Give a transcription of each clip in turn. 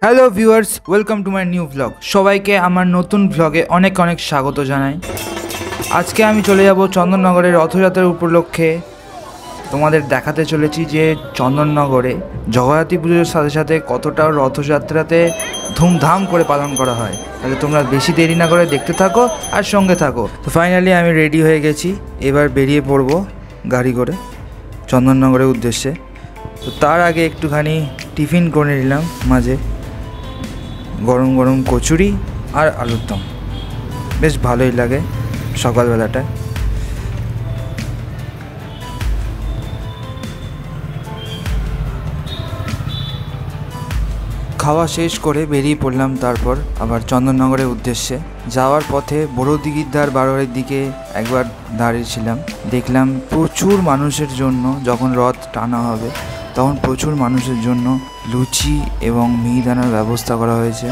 Hello viewers, welcome to my new vlog. সবাইকে আমার নতুন ভ্লগে অনেক অনেক স্বাগত জানাই। আজকে আমি চলে যাব চন্দননগরের রথযাত্রার উপলক্ষে। তোমাদের দেখাতে চলেছি যে চন্দননগরে জগদ্ধাত্রী পুজোর সাথে সাথে কতটা রথযাত্রাতে ধুমধাম করে পালন করা হয়। তাহলে তোমরা বেশি দেরি না করে দেখতে থাকো আর সঙ্গে থাকো। তো ফাইনালি আমি রেডি হয়ে গেছি, এবার বেরিয়ে পড়বো গাড়ি করে চন্দননগরের উদ্দেশ্যে। তো তার আগে একটুখানি টিফিন করে নিলাম, মাঝে গরম গরম কচুরি আর আলুর দম, বেশ ভালোই লাগে সকালবেলাটা। খাওয়া শেষ করে বেরিয়ে পড়লাম তারপর আবার চন্দননগরের উদ্দেশ্যে। যাওয়ার পথে বড়দিঘির বারোয়ারির দিকে একবার দাঁড়িয়েছিলাম, দেখলাম প্রচুর মানুষের জন্য, যখন রথ টানা হবে তখন প্রচুর মানুষের জন্য লুচি এবং মিহিদানার ব্যবস্থা করা হয়েছে।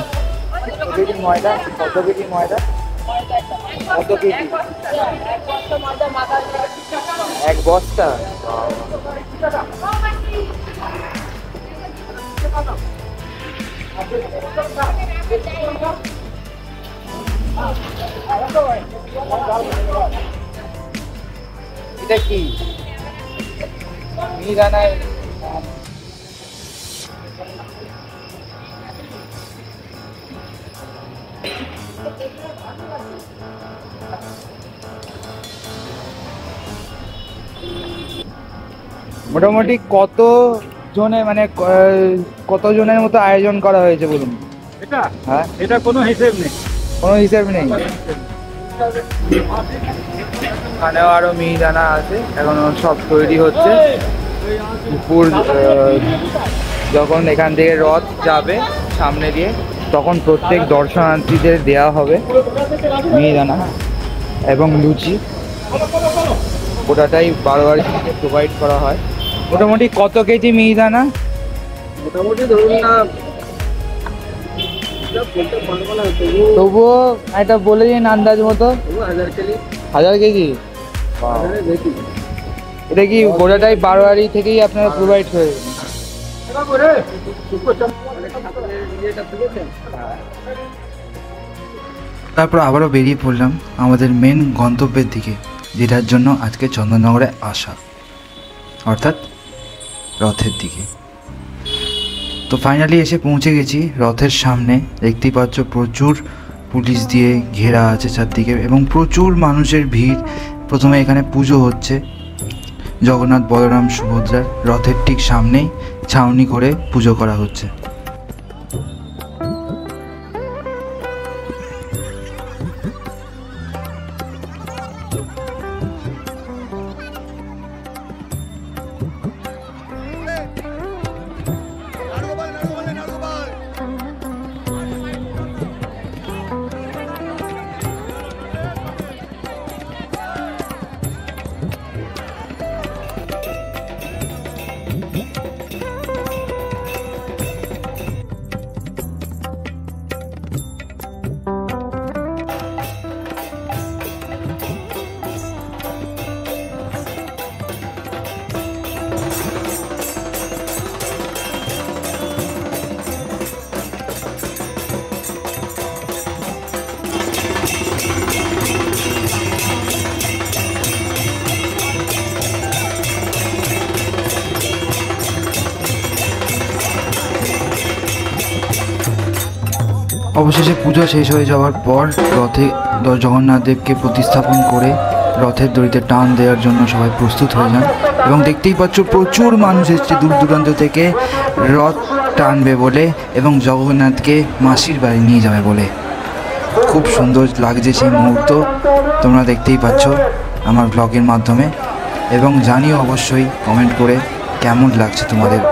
এক বস্তা এটা কি মিহিদানায় মোটামুটি কত জনে মানে কত জনের মতো আয়োজন করা হয়েছে বলুন? এটা হ্যাঁ, এটা কোনো হিসেব নেই, কোনো হিসাব নেই। এখানেও আরো মিহিদানা আছে, এখনো সব তৈরি হচ্ছে। দুপুর যখন এখান থেকে রথ যাবে সামনে দিয়ে, তখন প্রত্যেক দর্শনার্থীদের দেওয়া হবে মিহিদানা এবং লুচি। ওটাটাই বারোয়ারি থেকে প্রোভাইড করা হয়। মোটামুটি কত কেজি মিহিদানা? মোটামুটি ধরুন না, তবুও একটা বলে দিন আন্দাজ মতো। 1000 কেজি? এটা কি গোটাটাই বারোয়ারি থেকেই আপনারা প্রোভাইড করে? তারপর আবারও বেরিয়ে পড়লাম আমাদের মেন গন্তব্যের দিকে, যেটার জন্য আজকে চন্দননগরে আসা, অর্থাৎ রথের দিকে। তো ফাইনালি এসে পৌঁছে গেছি রথের সামনে। দেখতেই পাচ্ছ প্রচুর পুলিশ দিয়ে ঘেরা আছে চারদিকে এবং প্রচুর মানুষের ভিড়। প্রথমে এখানে পুজো হচ্ছে জগন্নাথ বলরাম সুভদ্রার, রথের ঠিক সামনেই ছাউনি করে পুজো করা হচ্ছে। অবশেষে পুজো শেষ হয়ে যাওয়ার পর রথে জগন্নাথ দেবকে প্রতিস্থাপন করে রথের দড়িতে টান দেওয়ার জন্য সবাই প্রস্তুত হয়ে যান। এবং দেখতেই পাচ্ছ প্রচুর মানুষ এসছে দূর দূরান্ত থেকে রথ টানবে বলে এবং জগন্নাথকে মাসির বাড়ি নিয়ে যাবে বলে। খুব সুন্দর লাগছে সেই মুহূর্ত, তোমরা দেখতেই পাচ্ছ আমার ব্লগের মাধ্যমে। এবং জানিও অবশ্যই কমেন্ট করে কেমন লাগছে তোমাদের।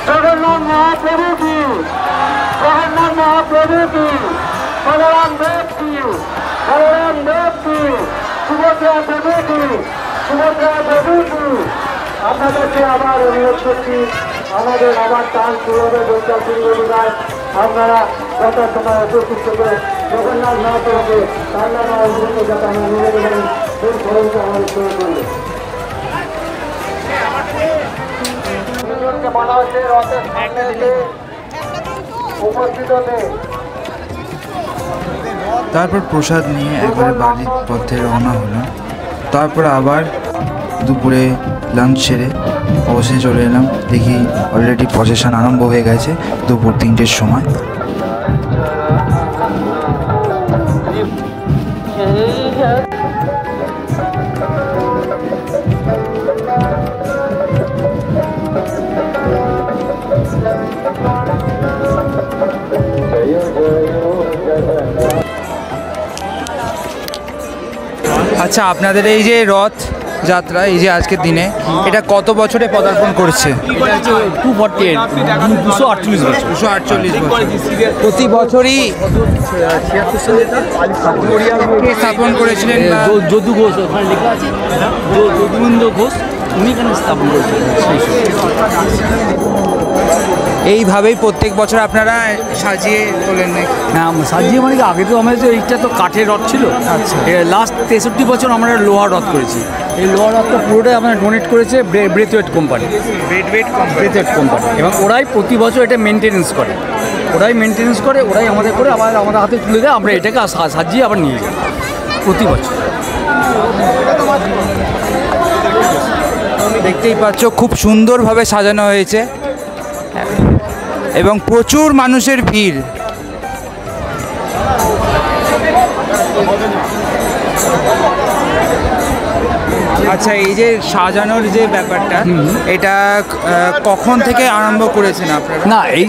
जगन्नाथ महाप्रभु की, जगन्नाथ महाप्रभु की, बलराम देव की, बलराम देव की, सुभद्रा देवी की, सुभद्रा देवी की। আপনাদেরকে আবার অনুরোধ করছি, আমাদের আবার টান শুরু হবে, বৈশাখ শুরু হয়ে যায়। আপনারা যথাসময় উপস্থিত থেকে জগন্নাথ মহাপ্রভুকে কান্না অনুরোধ যাতে আমরা নিয়ে গেলেন সেই খরচটা আমাদের শুরু করবে। বলা হচ্ছে রথের সামনে এসে উপস্থিত হতে। তারপর প্রসাদ নিয়ে একবারে বাড়ির পথে রওনা হলাম। তারপর আবার দুপুরে লাঞ্চ সেরে অবশেষে চলে এলাম। দেখি অলরেডি প্রসেশন আরম্ভ হয়ে গেছে দুপুর 3টের সময়। আচ্ছা, আপনাদের এই যে রথ যাত্রা এই যে আজকের দিনে এটা কত বছরে পদার্পণ করছে? 248 বছর। 248 বছর। প্রতি বছরই কে স্থাপন করেছিলেন? যদু ঘোষ, ওখানে লেখা আছে যদুবেন্দ্র ঘোষ, উনি এখানে স্থাপন করেছিলেন। এইভাবেই প্রত্যেক বছর আপনারা সাজিয়ে তোলেন নাকি? হ্যাঁ, সাজিয়ে মানে কি, আগে তো আমাদের যে এইটা তো কাঠের রথ ছিল। আচ্ছা। লাস্ট 63 বছর আমরা লোহার রথ করেছি। এই লোহার রথটা পুরোটাই আমরা ডোনেট করেছে ব্রেথওয়েট কোম্পানি। ব্রেথওয়েট কোম্পানি, এবং ওরাই প্রতি বছর এটা মেনটেনেন্স করে। ওরাই আমাদের করে আবার আমাদের হাতে তুলে দেয়। আমরা এটাকে সাজিয়ে আবার নিয়ে যাই প্রতি বছর। দেখতেই পাচ্ছ খুব সুন্দরভাবে সাজানো হয়েছে এবং প্রচুর মানুষের ভিড়। আচ্ছা, এই যে সাজানোর যে ব্যাপারটা, এটা কখন থেকে আরম্ভ করেছেন আপনারা? না, এই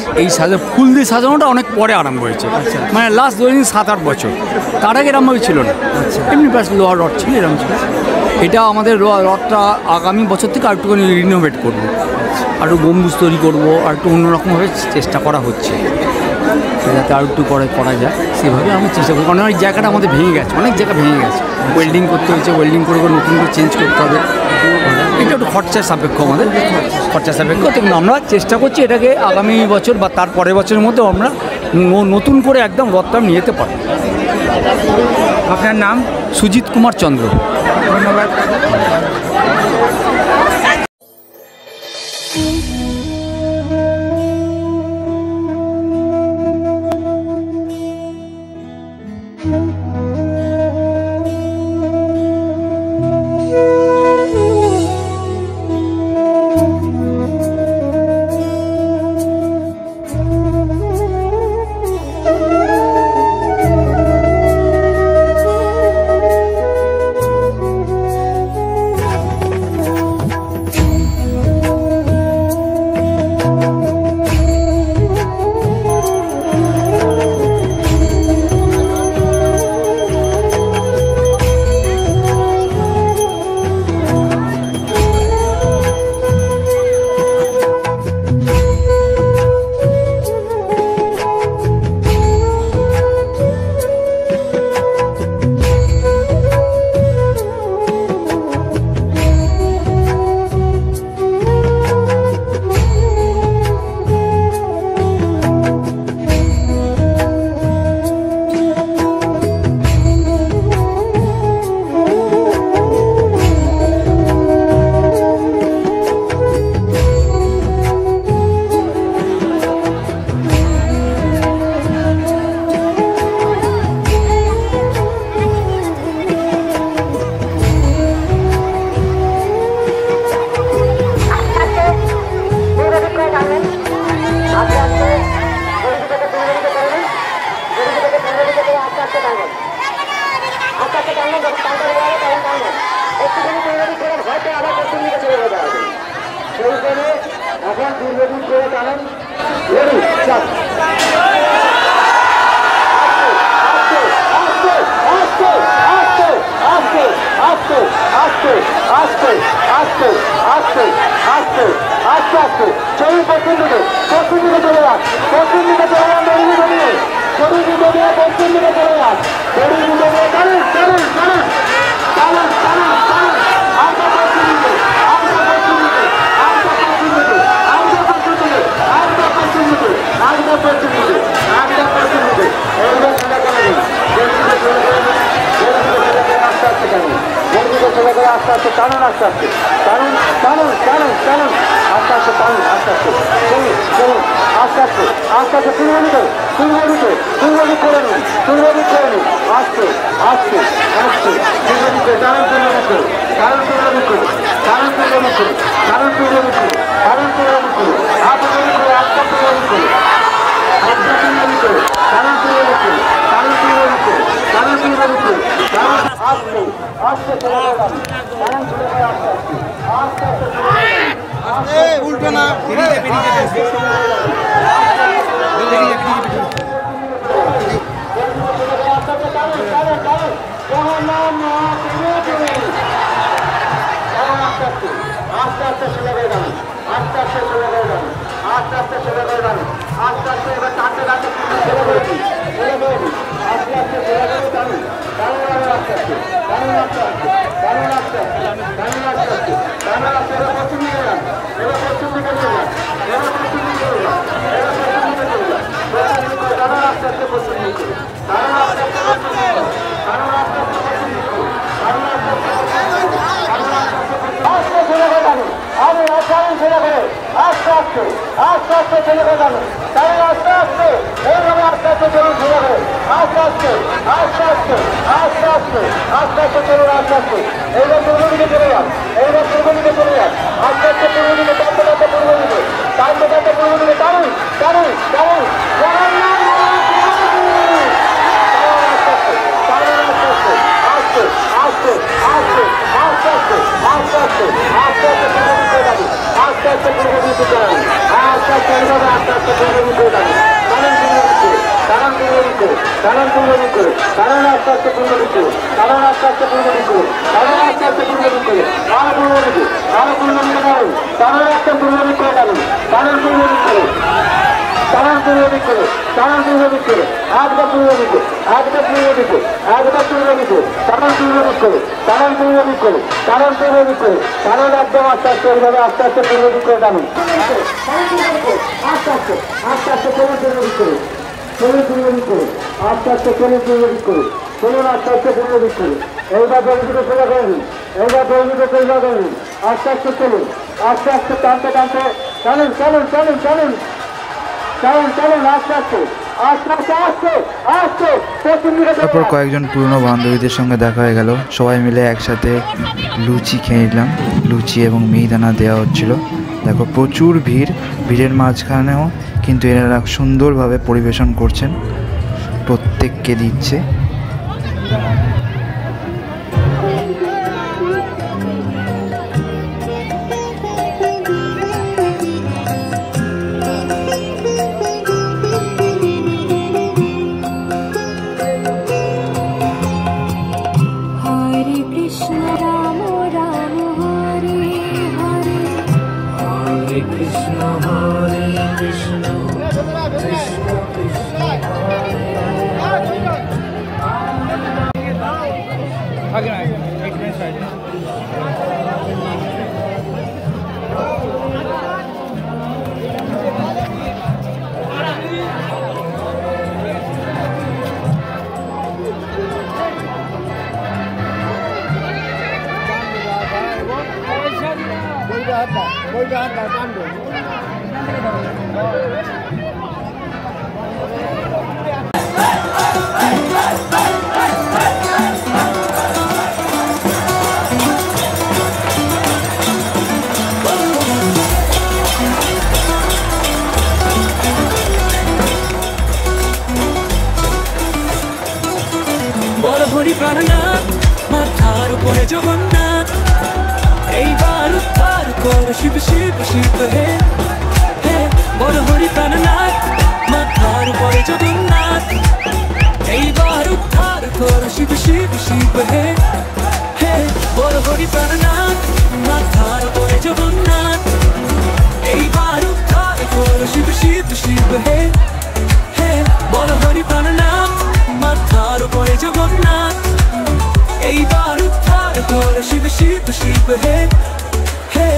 ফুল দিয়ে সাজানোটা অনেক পরে আরম্ভ হয়েছে। মানে লাস্ট ধরে 7-8 বছর। তার আগে এরমভাবে ছিল না। এমনি ব্যাস লোহার রথ ছিল, এরকম ছিল। এটা আমাদের রথটা আগামী বছর থেকে আর একটুখানি রিনোভেট করবো, আর একটু গম্বুজ তৈরি করবো, আর একটু অন্যরকমভাবে চেষ্টা করা হচ্ছে যাতে আর একটু করা যায়। সেভাবে আমি চেষ্টা করবো, কারণ অনেক জায়গাটা আমাদের ভেঙে গেছে, অনেক জায়গা ভেঙে গেছে। ওয়েল্ডিং করতে হয়েছে, ওয়েল্ডিং করে নতুন করে চেঞ্জ করতে হবে। এটা একটু খরচার সাপেক্ষ, আমাদের খরচা সাপেক্ষ। কিন্তু আমরা চেষ্টা করছি এটাকে আগামী বছর বা তার পরের বছরের মধ্যে আমরা নতুন করে একদম রথটা নিয়ে যেতে পারি। আপনার নাম? সুজিত কুমার চন্দ্র। ধন্যবাদ। আস্তে আস্তে আস্তে আস্তে আস্তে আস্তে আস্তে চলুন পশ্চিম দিকে চলে যান পশ্চিম দিকে চলে যান দড়ি দিয়ে পশ্চিম দিকে চলে যান দড়ি দিয়ে চলুন চলুন চলুন চলুন চলুন চলুন আমরা পশ্চিম দিকে আমরা পশ্চিম দিকে আমরা পশ্চিম দিকে আমরা পশ্চিম দিকে আমরা পশ্চিম দিকে আমরা পশ্চিম দিকে আমরা পশ্চিম দিকে এইবার চলে গেলেন যেদিকে চলে গেলেন আস্তে আস্তে টানুন যেদিকে চলে গেলে আস্তে আস্তে টানুন আস্তে আস্তে টানুন টানুন টানুন টানুন আস্তে আস্তে টানুন আস্তে আস্তে চলুন চলুন আস্তে আস্তে আস্তে আস্তে পূর্ব দিকে করে নিন পূর্ব দিক করে নিন আস্তে আস্তে আস্তে পূর্ব দিকে টানুন পূর্ব দিক করে টানুন পূর্ব দিক করে টানুন পূর্ব দিক করে টানুন পূর্ব দিক করে টানুন পূর্ব দিক করে হাত পূর্ব দিক করে আস্তে পূর্ব দিক করে আস্তে পূর্ব দিক করে টানুন পূর্ব দিক করে টানুন পূর্ব দিক করে টানুন পূর্ব দিক করে টানুন আস্তে আস্তে চলে যান টানুন চলে যায় আস্তে আস্তে আস্তে উল্টো না আস্তে আস্তে চলে গেল আস্তে আস্তে চলে গেল আস্তে আস্তে চলে গেল আস্তে আস্তে এবার টানতে টানতে চলে গেছি আস্তে আস্তে চলে গেল টানুন টানুন আস্তে আস্তে টানুন আস্তে আস্তে টানুন আস্তে আস্তে টানুন আস্তে আস্তে টানুন আস্তে এবার পশ্চিম দিকে যান এবার পশ্চিম দিকে চলে যান এবার পশ্চিম দিকে চলে যান এবার পশ্চিম দিকে চলে যান পশ্চিম দিকে টানুন আস্তে আস্তে পশ্চিম দিকে টানুন আস্তে আস্তে পশ্চিম দিকে টানুন আস্তে আস্তে পশ্চিম দিকে টানুন আস্তে আস্তে আস্তে চলে গেল আমি টানুন চলে গেল আস্তে আস্তে আস্তে আস্তে চলে গেল টানুন আস্তে আস্তে এইভাবে আস্তে আস্তে চলুন চলে গেল আস্তে আস্তে আস্তে আস্তে আস্তে আস্তে আস্তে আস্তে চলুন আস্তে আস্তে এইবার পূর্ব দিকে চলে যান এইবার পূর্ব দিকে চলে যান আস্তে আস্তে পূর্ব দিকে টানতে টানতে পূর্ব দিকে টানতে টানতে পূর্ব দিকে টানুন টানুন টানুন আস্তে আস্তে আস্তে আস্তে আস্তে আস্তে আস্তে আস্তে আস্তে আস্তে পূর্ব দিকে যান আস্তে আস্তে এইভাবে আস্তে আস্তে পূর্ব দিকে যান কারণ পূর্ব দিকে কারণ পূর্ব দিকে কারণ আস্তে আস্তে পূর্ব দিকে কারণ আস্তে আস্তে পূর্ব দিকে কারণ আস্তে আস্তে পূর্ব দিকে আর পূর্ব দিকে আর পূর্ব দিকে যান কারণ আস্তে পূর্ব দিকে যান কারণ পূর্ব দিকে কারণ পূর্ব দিকে কারণ পূর্ব দিকে আজকে পূর্ব দিকে আজকে পূর্ব দিকে আজকে পূর্ব দিকে কারণ পূর্ব দিকে কারণ পূর্ব দিকে কারণ পূর্ব দিকে কারণ একদম আস্তে আস্তে এইভাবে আস্তে আস্তে পূর্ব দিকে জানুন আস্তে আস্তে আস্তে আস্তে চলুন পূর্ব দিক করে চলুন পূর্ব দিক করে আস্তে আস্তে চলুন পূর্ব দিক করে চলুন আস্তে আস্তে পূর্ব দিক করে এইবার দড়ি দিকে চলে গেলেন এইবার দড়ি দিকে চলে গেলেন আস্তে আস্তে চলুন আস্তে আস্তে টানতে টানতে চলুন চলুন চলুন চলুন চলুন চলুন আস্তে আস্তে আস্তে আস্তে আস্তে আস্তে পশ্চিম দিকে তারপর কয়েকজন পুরনো বান্ধবীদের সঙ্গে দেখা হয়ে গেল, সবাই মিলে একসাথে লুচি খেয়ে নিলাম। লুচি এবং মিহিদানা দেওয়া হচ্ছিল। দেখো প্রচুর ভিড়ের মাঝখানেও কিন্তু এনারা সুন্দরভাবে পরিবেশন করছেন, প্রত্যেককে দিচ্ছে। বড় ভরি প্রাণনাথ মাথার উপরে জগন্নাথ এইবার উদ্ধার কর শিব শিব শিব হে হে বড় হরি প্রাণনাথ মাথার উপরে জগন্নাথ এইবার উদ্ধার কর শিব শিব শিব হে হে হরি প্রাণনাথ মাথার উপরে জগন্নাথ এইবার উদ্ধার করো শিব শিব শিব হে হে বল হরি প্রাণনাথ মাথার উপরে জগন্নাথ এইবার উদ্ধার করো শিব শিব শিব হে হে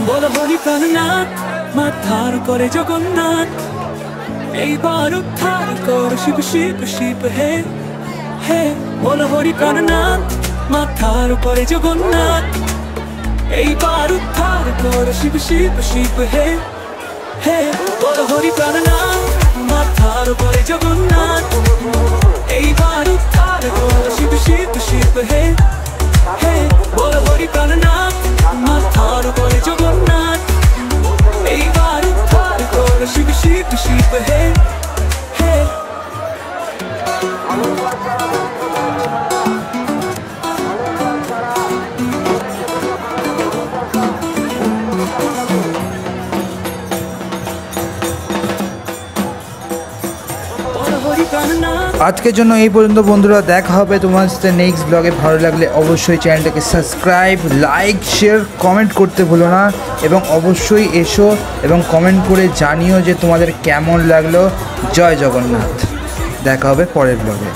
বল হরি প্রাণনাথ মাথার উপরে জগন্নাথ এইবার উদ্ধার কর শিব শিব শিব হে হে বল হরি প্রাণনাথ মাথার উপরে জগন্নাথ এইবার উদ্ধার কর শিব শিব শিব হে হে বল হরি প্রাণনাথ মাথার উপরে জগন্নাথ এইবার উদ্ধার কর শিব শিব শিব হে হে বল হরি প্রাণনাথ মাথার উপরে জগন্নাথ এইবার উদ্ধার কর শিব শিব শিব হে হে বল হরি প্রাণনাথ আজকের জন্য এই পর্যন্ত বন্ধুরা, দেখা হবে তোমার সাথে নেক্সট ব্লগে। ভালো লাগলে অবশ্যই চ্যানেলটাকে সাবস্ক্রাইব, লাইক, শেয়ার, কমেন্ট করতে ভুলো না এবং অবশ্যই এসো এবং কমেন্ট করে জানিও যে তোমাদের কেমন লাগলো। জয় জগন্নাথ। দেখা হবে পরের ব্লগে।